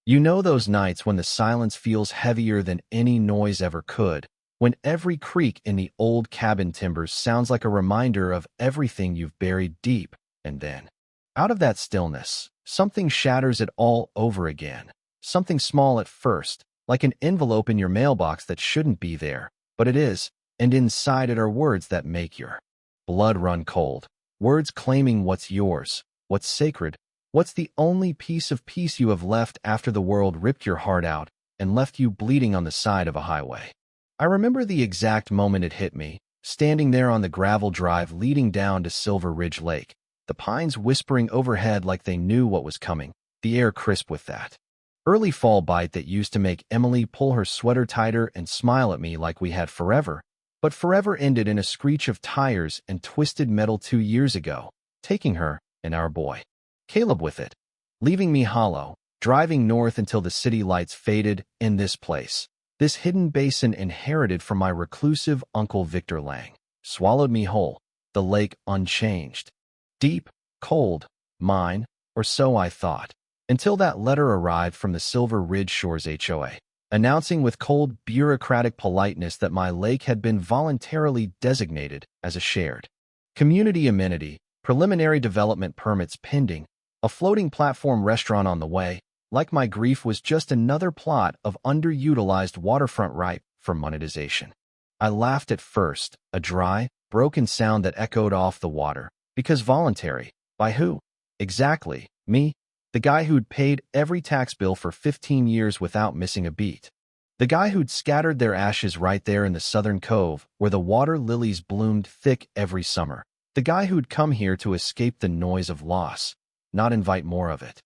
You know those nights when the silence feels heavier than any noise ever could, when every creak in the old cabin timbers sounds like a reminder of everything you've buried deep, and then, out of that stillness, something shatters it all over again. Something small at first, like an envelope in your mailbox that shouldn't be there, but it is, and inside it are words that make your blood run cold. Words claiming what's yours, what's sacred, what's the only piece of peace you have left after the world ripped your heart out and left you bleeding on the side of a highway. I remember the exact moment it hit me, standing there on the gravel drive leading down to Silver Ridge Lake, the pines whispering overhead like they knew what was coming, the air crisp with that early fall bite that used to make Emily pull her sweater tighter and smile at me like we had forever, but forever ended in a screech of tires and twisted metal 2 years ago, taking her and our boy, Caleb, with it, leaving me hollow, driving north until the city lights faded in this place. This hidden basin inherited from my reclusive Uncle Victor Lang swallowed me whole, the lake unchanged. Deep, cold, mine, or so I thought, until that letter arrived from the Silver Ridge Shores HOA, announcing with cold bureaucratic politeness that my lake had been voluntarily designated as a shared community amenity, preliminary development permits pending, a floating platform restaurant on the way, like my grief was just another plot of underutilized waterfront ripe for monetization. I laughed at first, a dry, broken sound that echoed off the water, because voluntary, by who? Exactly, me, the guy who'd paid every tax bill for 15 years without missing a beat. The guy who'd scattered their ashes right there in the southern cove where the water lilies bloomed thick every summer. The guy who'd come here to escape the noise of loss, not invite more of it.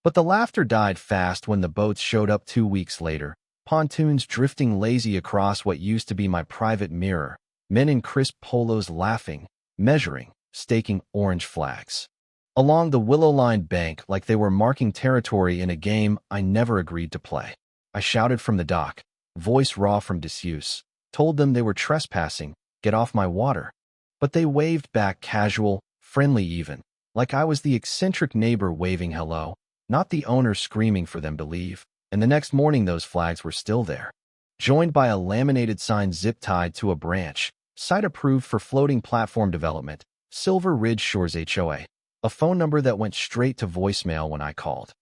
But the laughter died fast when the boats showed up 2 weeks later, pontoons drifting lazy across what used to be my private mirror, men in crisp polos laughing, measuring, staking orange flags along the willow-lined bank like they were marking territory in a game I never agreed to play. I shouted from the dock, voice raw from disuse, told them they were trespassing, get off my water. But they waved back casual, friendly even, like I was the eccentric neighbor waving hello, not the owner screaming for them to leave. And the next morning those flags were still there, joined by a laminated sign zip-tied to a branch, site approved for floating platform development, Silver Ridge Shores HOA, a phone number that went straight to voicemail when I called.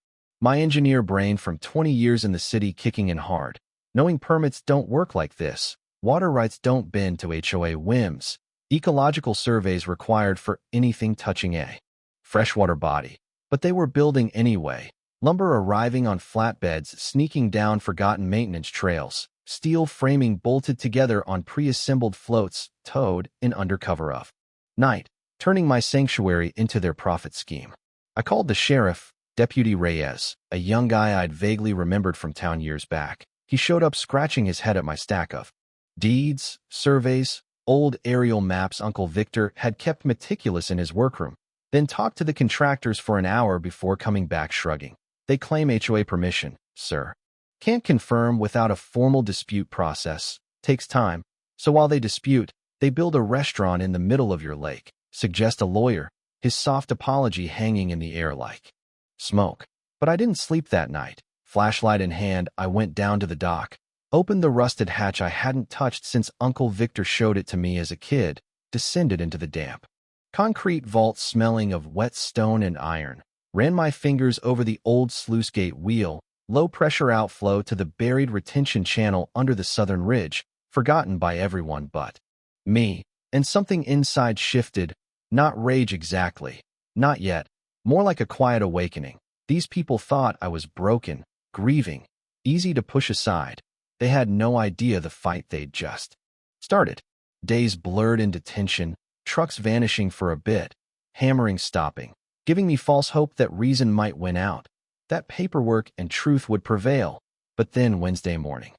My engineer brain from 20 years in the city kicking in hard, knowing permits don't work like this, water rights don't bend to HOA whims, ecological surveys required for anything touching a freshwater body. But they were building anyway, lumber arriving on flatbeds sneaking down forgotten maintenance trails, steel framing bolted together on pre-assembled floats towed in under cover of night, turning my sanctuary into their profit scheme. I called the sheriff, Deputy Reyes, a young guy I'd vaguely remembered from town years back. He showed up scratching his head at my stack of deeds, surveys, old aerial maps Uncle Victor had kept meticulous in his workroom, then talked to the contractors for an hour before coming back shrugging. They claim HOA permission, sir. Can't confirm without a formal dispute process. Takes time. So while they dispute, they build a restaurant in the middle of your lake. Suggest a lawyer, his soft apology hanging in the air like smoke. But I didn't sleep that night. Flashlight in hand, I went down to the dock, opened the rusted hatch I hadn't touched since Uncle Victor showed it to me as a kid, descended into the damp concrete vault smelling of wet stone and iron, ran my fingers over the old sluice gate wheel, low-pressure outflow to the buried retention channel under the southern ridge, forgotten by everyone but me, and something inside shifted, not rage exactly, not yet, more like a quiet awakening. These people thought I was broken, grieving, easy to push aside. They had no idea the fight they'd just started. Days blurred into tension, trucks vanishing for a bit, hammering stopping, giving me false hope that reason might win out, that paperwork and truth would prevail. But then Wednesday morning,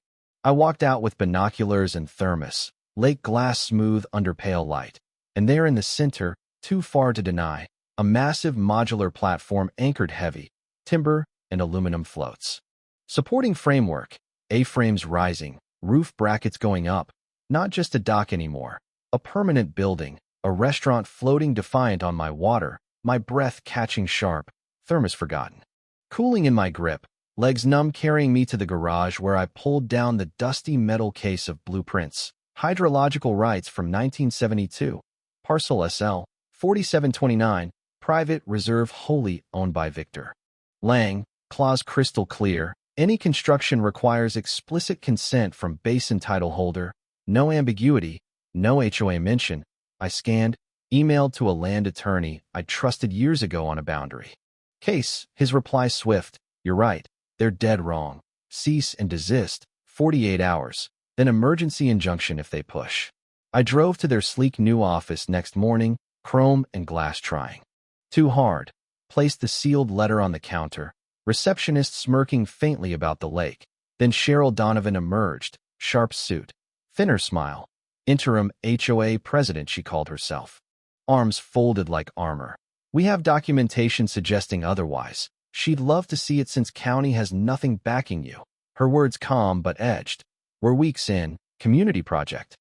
I walked out with binoculars and thermos, lake glass smooth under pale light, and there in the center, too far to deny, a massive modular platform anchored heavy, timber and aluminum floats. Supporting framework, A-frames rising, roof brackets going up, not just a dock anymore, a permanent building, a restaurant floating defiant on my water, my breath catching sharp, thermos forgotten. Cooling in my grip, legs numb, carrying me to the garage where I pulled down the dusty metal case of blueprints. Hydrological rights from 1972. Parcel SL 4729. Private reserve wholly owned by Victor Lang. Clause crystal clear. Any construction requires explicit consent from basin title holder. No ambiguity. No HOA mention. I scanned, emailed to a land attorney I trusted years ago on a boundary case. His reply swift. You're right. They're dead wrong. Cease and desist. 48 hours. Then emergency injunction if they push. I drove to their sleek new office next morning, chrome and glass trying too hard. Placed the sealed letter on the counter. Receptionist smirking faintly about the lake. Then Cheryl Donovan emerged, sharp suit, thinner smile. Interim HOA president, she called herself. Arms folded like armor. We have documentation suggesting otherwise. She'd love to see it since county has nothing backing you. Her words calm but edged. We're weeks in. Community project.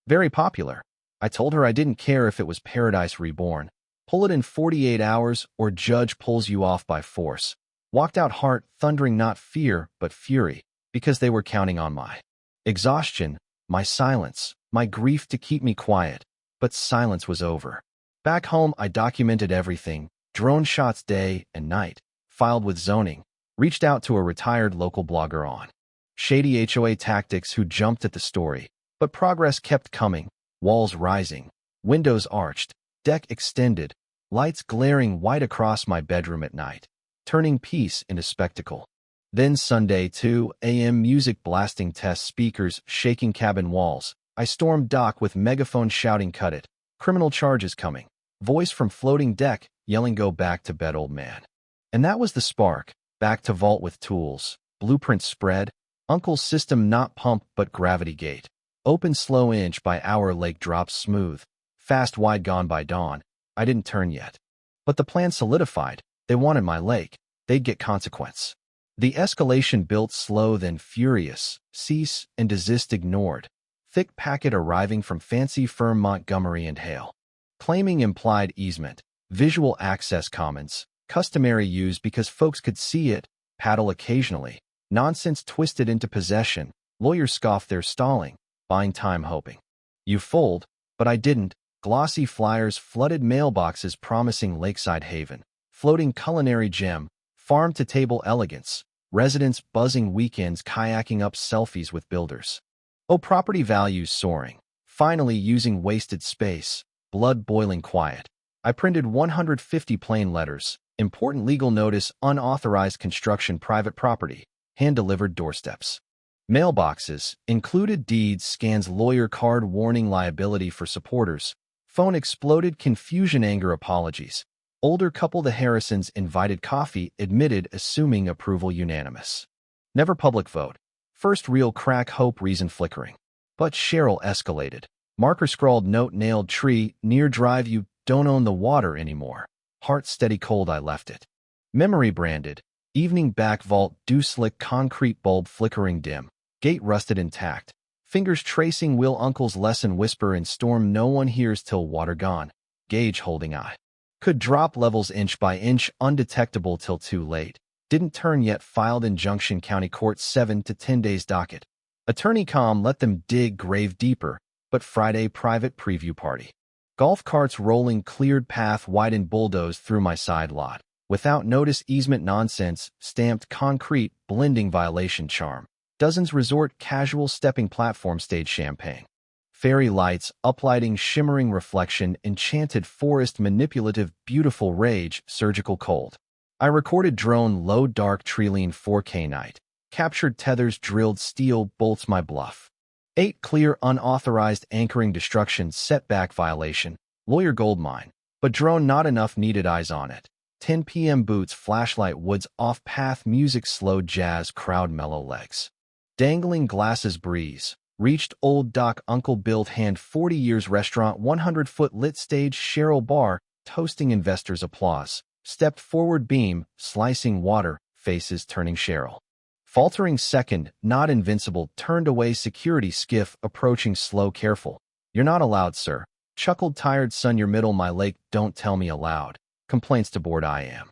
Very popular. I told her I didn't care if it was Paradise Reborn. Pull it in 48 hours or judge pulls you off by force. Walked out heart thundering, not fear but fury, because they were counting on my exhaustion, my silence, my grief to keep me quiet. But silence was over. Back home I documented everything, drone shots day and night, filed with zoning, reached out to a retired local blogger on shady HOA tactics who jumped at the story. But progress kept coming, walls rising, windows arched, deck extended, lights glaring white across my bedroom at night, turning peace into spectacle. Then Sunday 2 a.m. music blasting, test speakers shaking cabin walls. I stormed dock with megaphone shouting, cut it, criminal charges coming. Voice from floating deck yelling, go back to bed old man. And that was the spark. Back to vault with tools, blueprint spread, uncle's system not pump but gravity gate. Open slow inch by hour, lake drops smooth, fast wide gone by dawn. I didn't turn yet. But the plan solidified. They wanted my lake. They'd get consequence. The escalation built slow then furious, cease and desist ignored. Thick packet arriving from fancy firm Montgomery and Hale. Claiming implied easement, visual access commons, customary use because folks could see it, paddle occasionally. Nonsense twisted into possession. Lawyers scoff, they're stalling, buying time hoping you fold, but I didn't. Glossy flyers flooded mailboxes promising lakeside haven, floating culinary gem, farm-to-table elegance, residents buzzing weekends kayaking up selfies with builders. Oh, property values soaring, finally using wasted space, blood boiling quiet. I printed 150 plain letters, important legal notice, unauthorized construction, private property, hand-delivered doorsteps. Mailboxes, included deeds, scans, lawyer card, warning, liability for supporters. Phone exploded, confusion, anger, apologies. Older couple, the Harrisons, invited coffee, admitted, assuming approval, unanimous. Never public vote. First real crack, hope, reason flickering. But Cheryl escalated. Marker scrawled, note nailed, tree, near drive, you don't own the water anymore. Heart steady cold, I left it. Memory branded. Evening back vault, dew slick, concrete bulb flickering dim. Gate rusted intact. Fingers tracing wheel, uncle's lesson whisper in storm, no one hears till water gone. Gauge holding eye. Could drop levels inch by inch, undetectable till too late. Didn't turn yet, filed injunction, county court 7 to 10 days docket. Attorney calm, let them dig grave deeper, but Friday private preview party. Golf carts rolling, cleared path, widened, bulldozed through my side lot. Without notice, easement nonsense, stamped concrete, blending violation charm. Dozens resort, casual stepping platform, stage champagne. Fairy lights, uplighting, shimmering reflection, enchanted forest, manipulative, beautiful rage, surgical cold. I recorded drone, low dark, treeline 4K night. Captured tethers, drilled steel, bolts my bluff. 8 clear, unauthorized anchoring, destruction, setback violation, lawyer goldmine. But drone not enough, needed eyes on it. 10 p.m. boots, flashlight, woods, off-path, music, slow jazz, crowd, mellow legs. Dangling glasses, breeze. Reached old dock, uncle built hand, 40 years restaurant, 100-foot lit stage, Cheryl bar, toasting investors, applause. Stepped forward, beam, slicing water, faces turning, Cheryl. Faltering second, not invincible, turned away, security skiff, approaching slow, careful. You're not allowed, sir. Chuckled tired son, your middle, my lake, don't tell me aloud. Complaints to board, I am.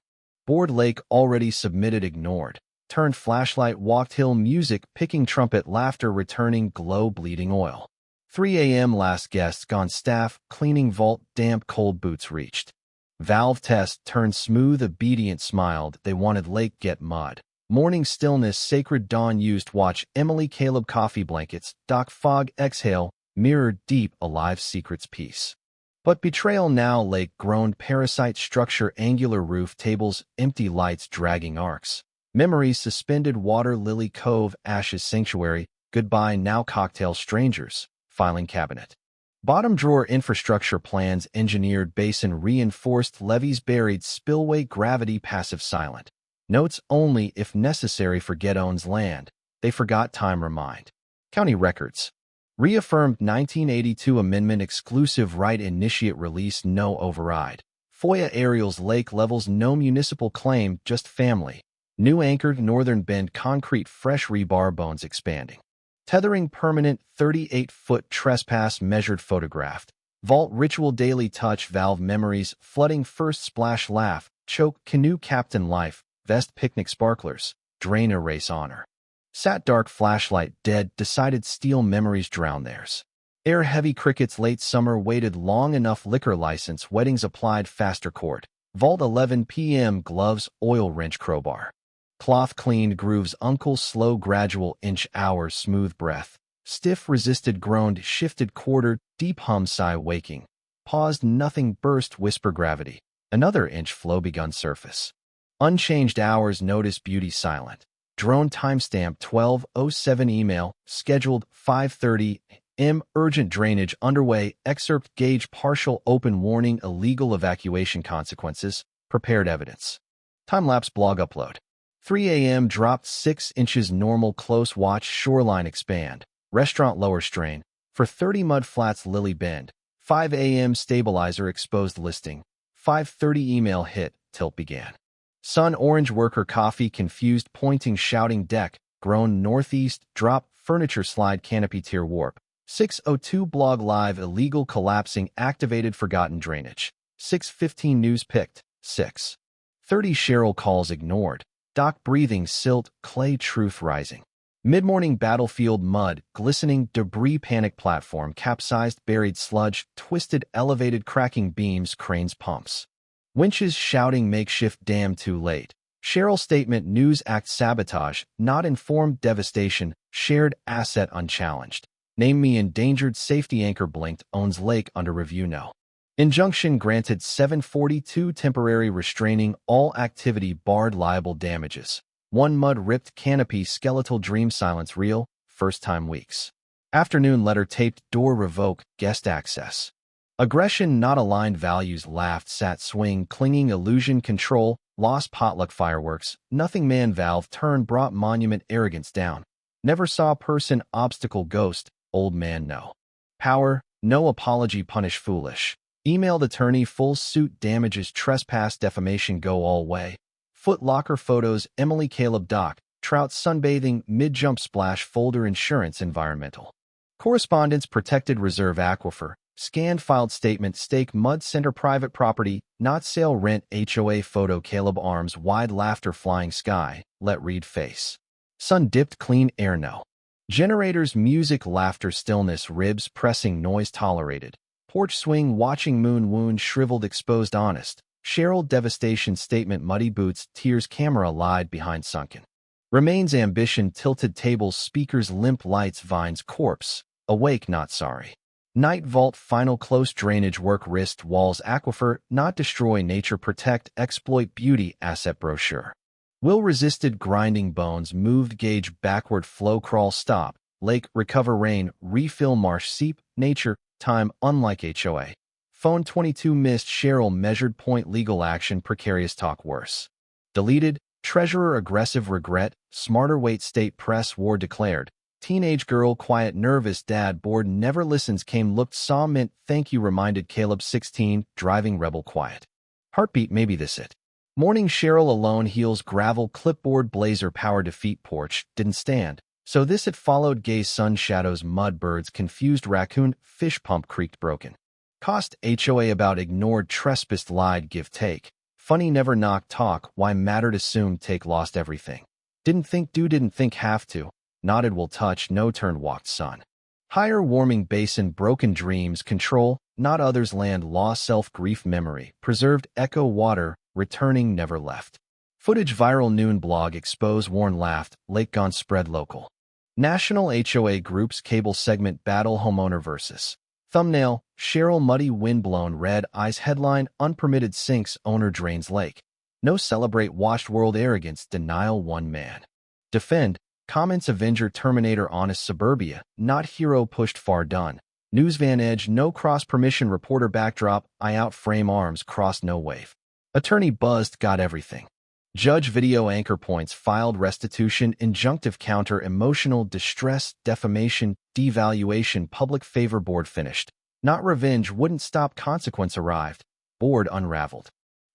Board, lake already submitted, ignored. Turned flashlight, walked hill music, picking trumpet, laughter, returning glow, bleeding oil. 3 a.m. last guest gone, staff, cleaning vault, damp, cold boots reached. Valve test, turned smooth, obedient, smiled, they wanted lake, get mud. Morning stillness, sacred dawn, used watch, Emily, Caleb, coffee blankets, dock, fog, exhale, mirror, deep, alive, secrets, peace. But betrayal now, lake, groaned, parasite, structure, angular roof, tables, empty lights, dragging arcs. Memories, suspended water, lily cove, ashes, sanctuary, goodbye, now cocktail, strangers, filing cabinet. Bottom drawer, infrastructure plans, engineered, basin, reinforced, levees buried, spillway, gravity, passive, silent. Notes only if necessary, forget, owns land. They forgot, time, remind. County records. Reaffirmed 1982 amendment, exclusive right, initiate release, no override. FOIA aerials, lake levels, no municipal claim, just family. New anchored, northern bend, concrete, fresh rebar, bones expanding. Tethering, permanent, 38-foot trespass, measured, photographed. Vault, ritual, daily touch, valve, memories, flooding, first splash, laugh, choke, canoe, captain, life, vest, picnic, sparklers, drain, erase, honor. Sat, dark, flashlight, dead, decided, steel, memories, drown theirs. Air, heavy, crickets, late summer, waited long enough, liquor license, weddings applied, faster court. Vault, 11 p.m., gloves, oil, wrench, crowbar. Cloth, cleaned, grooves, uncle, slow, gradual, inch, hour, smooth breath. Stiff, resisted, groaned, shifted, quartered, deep hum, sigh, waking. Paused, nothing, burst, whisper, gravity. Another inch, flow, begun, surface. Unchanged hours, notice, beauty, silent. Drone, timestamp, 12:07, email, scheduled, 5:30 m, urgent, drainage, underway, excerpt, gauge, partial, open, warning, illegal evacuation, consequences, prepared evidence. Time-lapse, blog upload. 3 a.m. dropped 6 inches, normal, close watch, shoreline, expand. Restaurant, lower strain. For 30 mud flats, Lily Bend. 5 a.m. stabilizer, exposed, listing. 5:30 email, hit, tilt began. Sun, orange, worker, coffee, confused, pointing, shouting, deck, groan, northeast, drop, furniture, slide, canopy, tier, warp. 6:02 blog live, illegal, collapsing, activated, forgotten, drainage. 6:15 news, picked. 6:30 Cheryl calls, ignored. Dock, breathing, silt, clay, truth, rising. Mid-morning, battlefield, mud, glistening, debris, panic, platform, capsized, buried, sludge, twisted, elevated, cracking, beams, cranes, pumps. Winches, shouting, makeshift, dam, too late. Cheryl statement, news act, sabotage, not informed, devastation, shared asset, unchallenged. Name me endangered, safety anchor, blinked, owns lake, under review, no. Injunction granted, 742, temporary restraining, all activity barred, liable, damages. 1 mud, ripped, canopy, skeletal, dream, silence, real, first time, weeks. Afternoon, letter, taped, door, revoke, guest access. Aggression, not aligned, values, laughed, sat, swing, clinging, illusion, control, lost, potluck, fireworks, nothing, man, valve, turn, brought, monument, arrogance, down. Never saw person, obstacle, ghost, old man, no. Power, no apology, punish, foolish. Emailed attorney, full suit, damages, trespass, defamation, go all way. Foot locker photos, Emily, Caleb, dock, trout, sunbathing, mid-jump, splash, folder, insurance, environmental. Correspondence, protected reserve, aquifer, scanned, filed statement, stake, mud, center, private property, not sale, rent, HOA photo, Caleb, arms, wide, laughter, flying sky, let read, face. Sun dipped, clean, air, no. Generators, music, laughter, stillness, ribs, pressing, noise, tolerated. Porch swing, watching, moon, wound, shriveled, exposed, honest. Cheryl, devastation, statement, muddy boots, tears, camera, lied, behind, sunken. Remains, ambition, tilted tables, speakers, limp lights, vines, corpse. Awake, not sorry. Night, vault, final, close, drainage, work, wrist, walls, aquifer, not destroy, nature, protect, exploit, beauty, asset, brochure. Will, resisted, grinding, bones, moved, gauge, backward, flow, crawl, stop. Lake, recover, rain, refill, marsh, seep, nature, time, unlike HOA. Phone, 22 missed, Cheryl, measured, point, legal action, precarious, talk, worse. Deleted, treasurer, aggressive, regret, smarter, wait, state, press, war, declared. Teenage girl, quiet, nervous, dad, bored, never listens, came, looked, saw, meant, thank you, reminded, Caleb, 16, driving, rebel, quiet. Heartbeat, maybe this it. Morning, Cheryl, alone, heels, gravel, clipboard, blazer, power, defeat, porch, didn't stand. So this it followed, gaze, sun, shadows, mud, birds, confused, raccoon, fish pump, creaked, broken. Cost, HOA about, ignored, trespassed, lied, give, take. Funny, never knock, talk, why mattered, assumed, take, lost everything. Didn't think do, didn't think have to. Nodded will touch, no turn walked son. Higher warming basin, broken dreams, control, not others land, law, self-grief, memory, preserved, echo, water, returning, never left. Footage viral, noon blog, expose, worn, laughed, lake gone, spread, local. National HOA groups, cable segment, battle, homeowner versus. Thumbnail, Cheryl, muddy, windblown, red eyes, headline, unpermitted sinks, owner drains lake. No celebrate, washed world, arrogance, denial, one man. Defend, comments, Avenger, Terminator, honest, suburbia, not hero, pushed, far done. News van edge, no cross permission, reporter backdrop, eye out, frame arms, cross, no wave. Attorney buzzed, got everything. Judge video anchor points, filed restitution, injunctive counter, emotional distress, defamation, devaluation, public favor, board finished. Not revenge, wouldn't stop, consequence arrived. Board unraveled.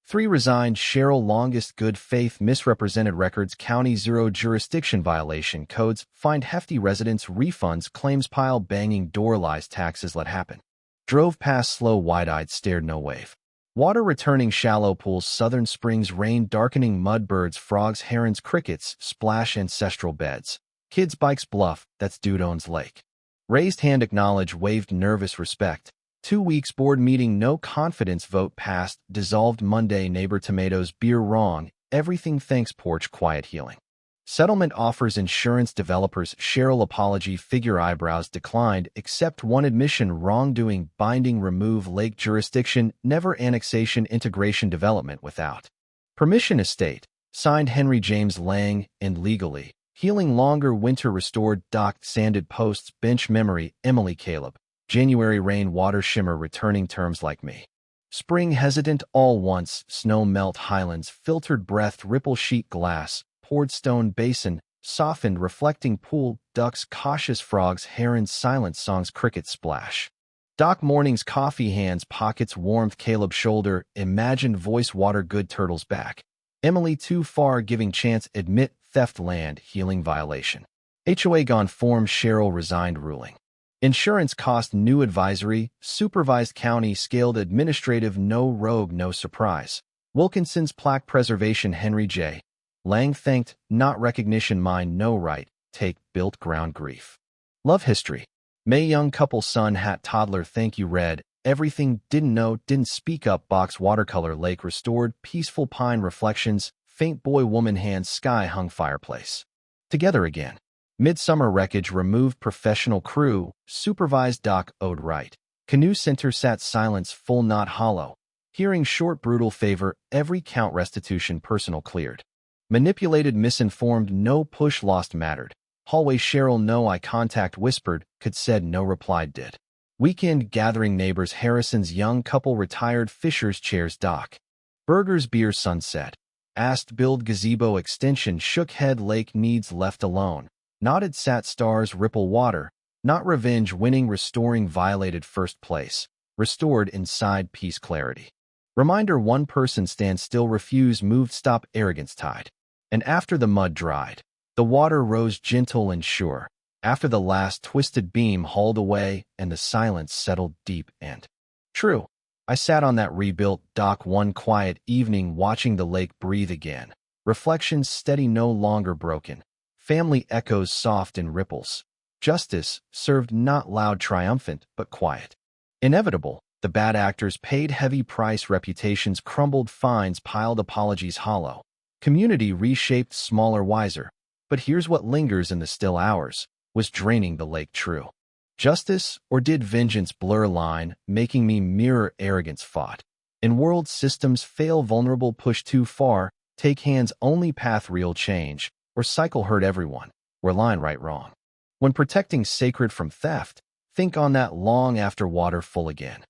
3 resigned, Cheryl, longest, good faith, misrepresented records, county, 0 jurisdiction, violation, codes, find hefty, residents, refunds, claims pile, banging door, lies, taxes, let happen. Drove past slow, wide-eyed, stared, no wave. Water returning, shallow pools, southern springs, rain, darkening, mud, birds, frogs, herons, crickets, splash, ancestral beds. Kids, bikes, bluff, that's dude owns lake. Raised hand, acknowledge, waved, nervous, respect. 2 weeks, board meeting, no confidence, vote passed, dissolved, Monday, neighbor, tomatoes, beer, wrong, everything, thanks, porch, quiet, healing. Settlement offers, insurance, developers, Cheryl, apology, figure, eyebrows, declined, accept, one admission, wrongdoing, binding, remove, lake, jurisdiction, never, annexation, integration, development, without permission, estate, signed, Henry James Lang, and legally, healing, longer, winter, restored, docked, sanded, posts, bench, memory, Emily, Caleb, January, rain, water, shimmer, returning, terms like me. Spring, hesitant, all once, snow, melt, highlands, filtered breath, ripple, sheet, glass, poured stone, basin, softened, reflecting, pool, ducks, cautious, frogs, herons, silent, songs, crickets, splash. Dock, mornings, coffee, hands, pockets, warmth, Caleb, shoulder, imagined, voice, water, good, turtles, back. Emily, too far, giving chance, admit, theft, land, healing, violation. HOA gone, form, Cheryl, resigned, ruling. Insurance cost, new, advisory, supervised, county, scaled, administrative, no rogue, no surprise. Wilkinson's, plaque, preservation, Henry J. Lang, thanked, not recognition, mine, no right, take, built, ground, grief. Love history. May, young couple, son, hat, toddler, thank you, red, everything, didn't know, didn't speak up, box, watercolor, lake, restored, peaceful, pine, reflections, faint, boy, woman, hands, sky, hung, fireplace. Together again. Midsummer, wreckage, removed, professional crew, supervised, dock, owed right. Canoe center, sat, silence, full, not hollow. Hearing, short, brutal, favor, every count, restitution, personal, cleared. Manipulated, misinformed, no push, lost, mattered. Hallway, Cheryl, no eye contact, whispered, could, said, no replied, did. Weekend, gathering, neighbors, Harrison's, young couple, retired, Fisher's, chairs, dock. Burgers, beer, sunset. Asked, build, gazebo, extension, shook head, lake, needs, left alone. Nodded, sat, stars, ripple, water. Not revenge, winning, restoring, violated, first place. Restored, inside, peace, clarity. Reminder, one person stands still, refuse, moved, stop, arrogance, tide. And after the mud dried, the water rose gentle and sure. After the last twisted beam hauled away and the silence settled deep and true, I sat on that rebuilt dock one quiet evening watching the lake breathe again. Reflections steady, no longer broken. Family echoes soft in ripples. Justice served, not loud, triumphant, but quiet. Inevitable, the bad actors paid heavy price, reputations crumbled, fines piled, apologies hollow. Community reshaped, smaller, wiser. But here's what lingers in the still hours. Was draining the lake true justice, or did vengeance blur line, making me mirror arrogance fought? In world systems fail, vulnerable, push too far, take hands only path, real change, or cycle hurt everyone, where line right wrong. When protecting sacred from theft, think on that long after water full again.